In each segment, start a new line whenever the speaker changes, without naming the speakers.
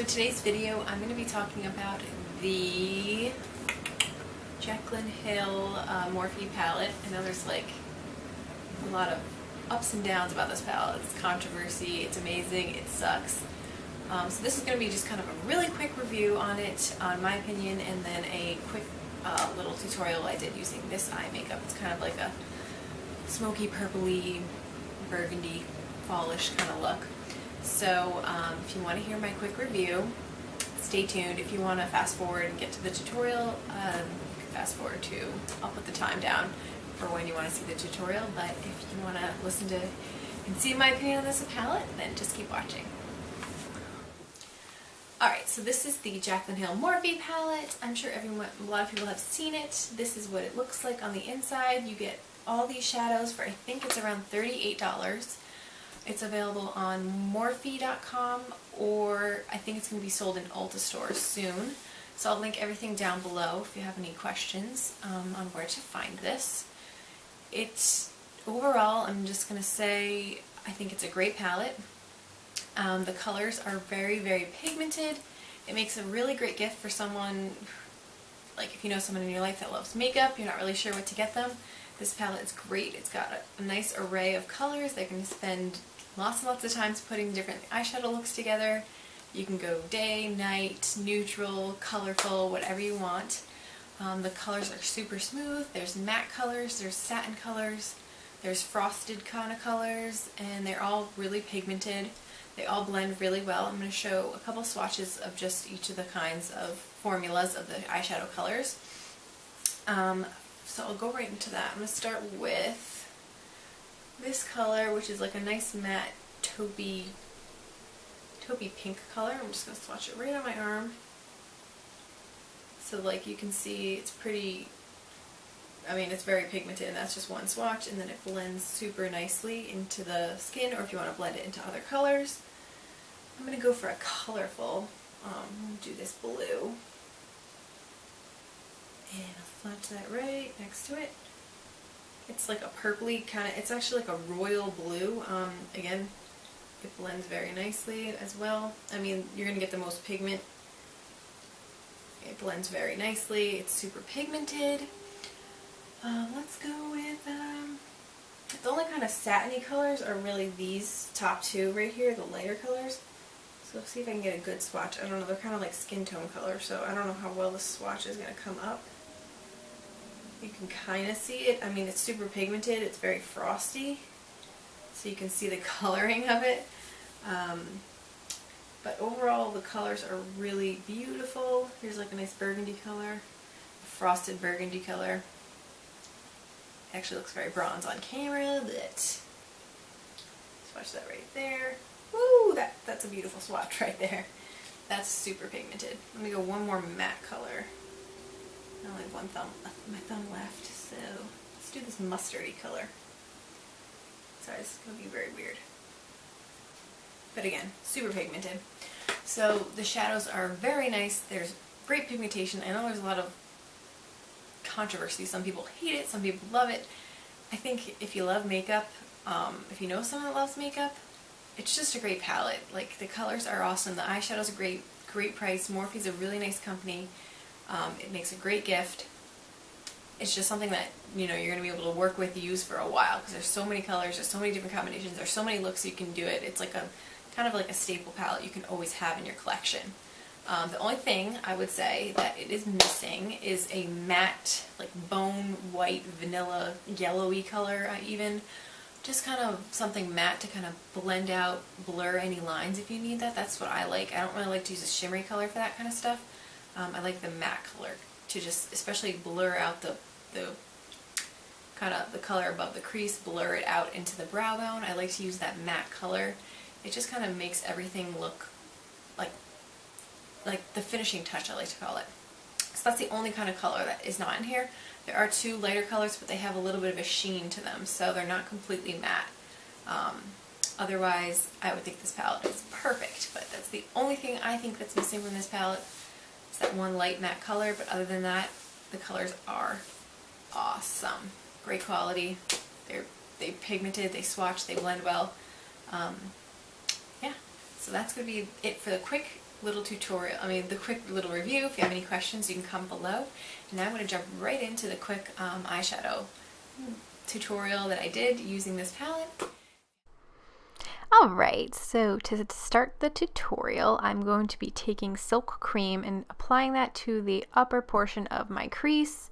So today's video, I'm going to be talking about the Jaclyn Hill Morphe palette. I know there's like a lot of ups and downs about this palette. It's controversy, it's amazing, it sucks. So this is going to be just kind of a really quick review on it, on my opinion, and then a quick little tutorial I did using this eye makeup. It's kind of like a smoky, purpley, burgundy, fallish kind of look. So if you want to hear my quick review, stay tuned. If you want to fast forward and get to the tutorial, you can fast forward to, I'll put the time down for when you want to see the tutorial, but if you want to listen to and see my opinion on this palette, then just keep watching. Alright, so this is the Jaclyn Hill Morphe palette. I'm sure a lot of people have seen it. This is what it looks like on the inside. You get all these shadows for, I think it's around $38. It's available on Morphe.com, or I think it's going to be sold in Ulta stores soon. So I'll link everything down below if you have any questions on where to find this. Overall, I'm just going to say I think it's a great palette. The colors are very, very pigmented. It makes a really great gift for someone, like if you know someone in your life that loves makeup, you're not really sure what to get them. This palette is great. It's got a nice array of colors. They can spend lots and lots of times putting different eyeshadow looks together. You can go day, night, neutral, colorful, whatever you want. The colors are super smooth. There's matte colors, there's satin colors, there's frosted kind of colors, and they're all really pigmented. They all blend really well. I'm going to show a couple swatches of just each of the kinds of formulas of the eyeshadow colors. So I'll go right into that. I'm going to start with this color, which is like a nice matte taupey pink color. I'm just going to swatch it right on my arm. So like you can see, it's pretty, I mean it's very pigmented, and that's just one swatch, and then it blends super nicely into the skin, or if you want to blend it into other colors. I'm going to go for a colorful, do this blue. And I'll swatch that right next to it. It's like a purpley kind of, it's actually like a royal blue. Again, it blends very nicely as well. I mean, you're going to get the most pigment. It blends very nicely. It's super pigmented. Let's go with, the only kind of satiny colors are really these top two right here, the lighter colors. So let's see if I can get a good swatch. I don't know, they're kind of like skin tone colors, so I don't know how well this swatch is going to come up. You can kind of see it. I mean, it's super pigmented. It's very frosty, so you can see the coloring of it. But overall, the colors are really beautiful. Here's like a nice burgundy color, a frosted burgundy color. It actually looks very bronze on camera, but swatch that right there. Woo! That's a beautiful swatch right there. That's super pigmented. Let me go one more matte color. I only have my thumb left, so let's do this mustardy color. Sorry, this is going to be very weird. But again, super pigmented. So the shadows are very nice. There's great pigmentation. I know there's a lot of controversy. Some people hate it, some people love it. I think if you love makeup, if you know someone that loves makeup, it's just a great palette. Like, the colors are awesome. The eyeshadows are great, great price. Morphe's a really nice company. It makes a great gift. It's just something that, you know, you're going to be able to work with, use for a while, because there's so many colors, there's so many different combinations, there's so many looks you can do it. It's like a kind of like a staple palette you can always have in your collection. The only thing I would say that it is missing is a matte, like bone white, vanilla, yellowy color even. Just kind of something matte to kind of blend out, blur any lines if you need that. That's what I like. I don't really like to use a shimmery color for that kind of stuff. I like the matte color to just especially blur out the kind of the color above the crease, blur it out into the brow bone. I like to use that matte color. It just kind of makes everything look like the finishing touch, I like to call it. So that's the only kind of color that is not in here. There are two lighter colors, but they have a little bit of a sheen to them, so they're not completely matte. Otherwise, I would think this palette is perfect, but that's the only thing I think that's missing from this palette. It's that one light matte color, but other than that, the colors are awesome. Great quality. They pigmented, they swatch, they blend well. Yeah, so that's going to be it for the quick little tutorial, the quick little review. If you have any questions, you can comment below. And now I'm going to jump right into the quick eyeshadow tutorial that I did using this palette.
Alright, so to start the tutorial, I'm going to be taking Silk Cream and applying that to the upper portion of my crease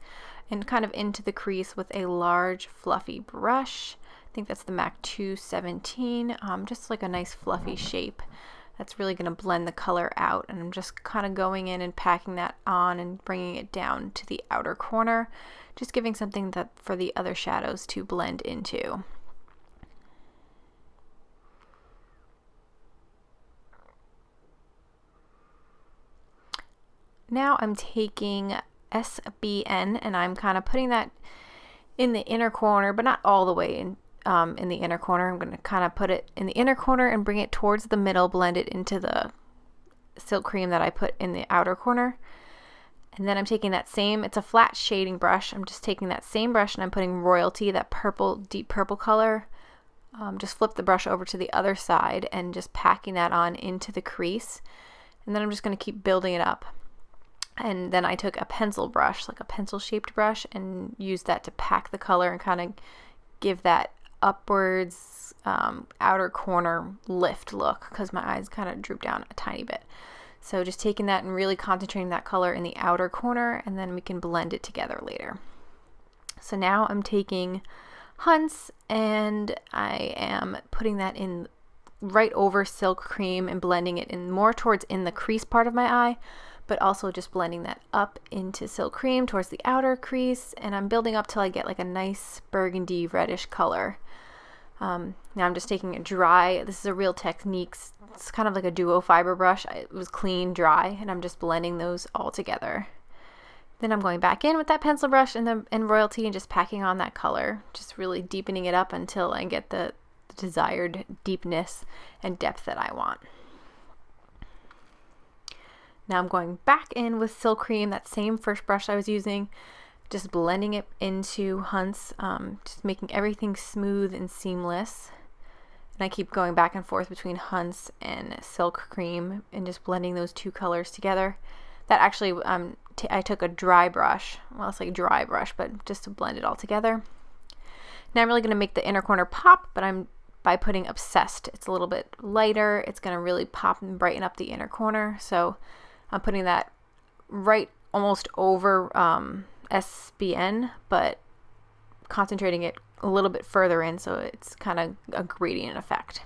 and kind of into the crease with a large fluffy brush. I think that's the MAC 217, just like a nice fluffy shape. That's really going to blend the color out, and I'm just kind of going in and packing that on and bringing it down to the outer corner, just giving something that for the other shadows to blend into. Now I'm taking S.B.N and I'm kind of putting that in the inner corner, but not all the way in the inner corner. I'm going to kind of put it in the inner corner and bring it towards the middle, blend it into the Silk Cream that I put in the outer corner. And then I'm taking that same, it's a flat shading brush, I'm just taking that same brush and I'm putting Royalty, that purple, deep purple color. Just flip the brush over to the other side and just packing that on into the crease. And then I'm just going to keep building it up. And then I took a pencil brush, like a pencil shaped brush, and used that to pack the color and kind of give that upwards outer corner lift look, because my eyes kind of droop down a tiny bit. So just taking that and really concentrating that color in the outer corner, and then we can blend it together later. So now I'm taking Hunts and I am putting that in right over Silk Cream and blending it in more towards in the crease part of my eye, but also just blending that up into Silk Cream towards the outer crease, and I'm building up till I get like a nice burgundy reddish color. Now I'm just taking it dry. This is a Real Techniques, it's kind of like a duo fiber brush. It was clean, dry, and I'm just blending those all together. Then I'm going back in with that pencil brush and Royalty and just packing on that color, just really deepening it up until I get the desired deepness and depth that I want. Now I'm going back in with Silk Cream, that same first brush I was using, just blending it into Hunts, just making everything smooth and seamless. And I keep going back and forth between Hunts and Silk Cream and just blending those two colors together. That actually, I took a dry brush, well, it's like a dry brush, but just to blend it all together. Now I'm really going to make the inner corner pop, but by putting Obsessed. It's a little bit lighter, it's going to really pop and brighten up the inner corner. So I'm putting that right almost over S.B.N, but concentrating it a little bit further in, so it's kind of a gradient effect.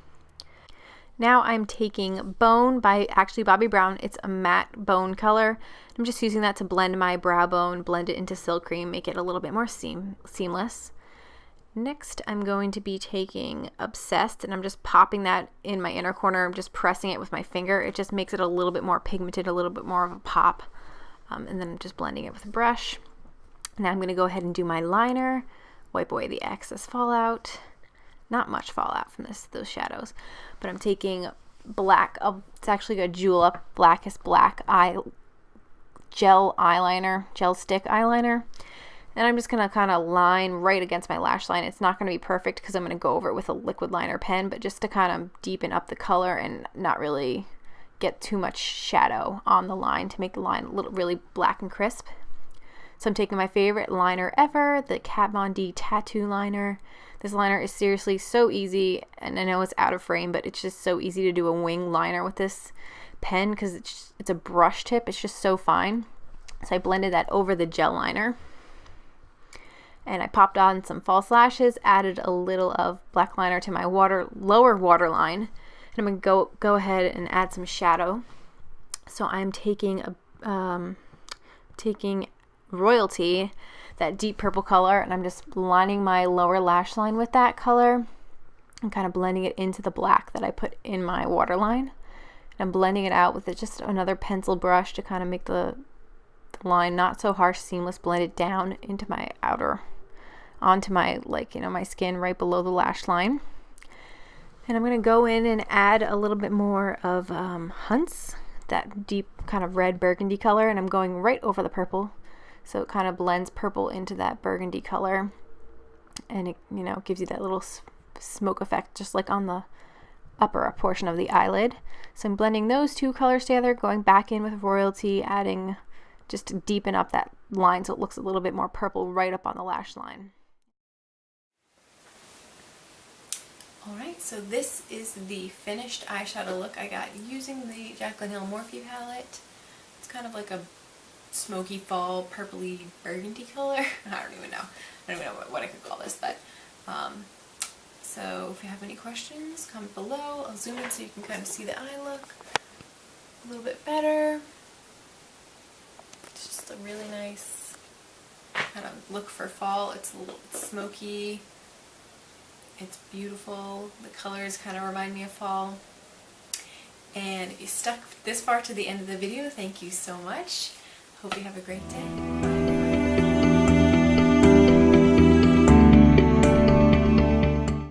Now I'm taking Bone by actually Bobbi Brown. It's a matte bone color. I'm just using that to blend my brow bone, blend it into Silk Cream, make it a little bit more seamless. Next, I'm going to be taking Obsessed, and I'm just popping that in my inner corner. I'm just pressing it with my finger. It just makes it a little bit more pigmented, a little bit more of a pop. And then I'm just blending it with a brush. Now I'm going to go ahead and do my liner, wipe away the excess fallout. Not much fallout from those shadows, but I'm taking black. It's actually a Julep Blackest Black gel stick eyeliner. And I'm just going to kind of line right against my lash line. It's not going to be perfect because I'm going to go over it with a liquid liner pen, but just to kind of deepen up the color and not really get too much shadow on the line to make the line really black and crisp. So I'm taking my favorite liner ever, the Kat Von D Tattoo Liner. This liner is seriously so easy, and I know it's out of frame, but it's just so easy to do a wing liner with this pen because it's a brush tip. It's just so fine. So I blended that over the gel liner. And I popped on some false lashes, added a little of black liner to my lower waterline, and I'm going to go ahead and add some shadow. So I'm taking Royalty, that deep purple color, and I'm just lining my lower lash line with that color and kind of blending it into the black that I put in my waterline. And I'm blending it out with just another pencil brush to kind of make the line not so harsh, seamless, blend it down into my onto my, my skin right below the lash line. And I'm going to go in and add a little bit more of Hunts, that deep kind of red burgundy color, and I'm going right over the purple. So it kind of blends purple into that burgundy color, and it gives you that little smoke effect, just like on the upper portion of the eyelid. So I'm blending those two colors together, going back in with Royalty, adding just to deepen up that line so it looks a little bit more purple right up on the lash line.
Alright, so this is the finished eyeshadow look I got using the Jaclyn Hill Morphe palette. It's kind of like a smoky fall, purpley burgundy color. I don't even know what I could call this, but so if you have any questions, comment below. I'll zoom in so you can kind of see the eye look a little bit better. It's just a really nice kind of look for fall. It's a little smoky. It's beautiful. The colors kind of remind me of fall. And if you stuck this far to the end of the video, thank you so much. Hope you have a great day.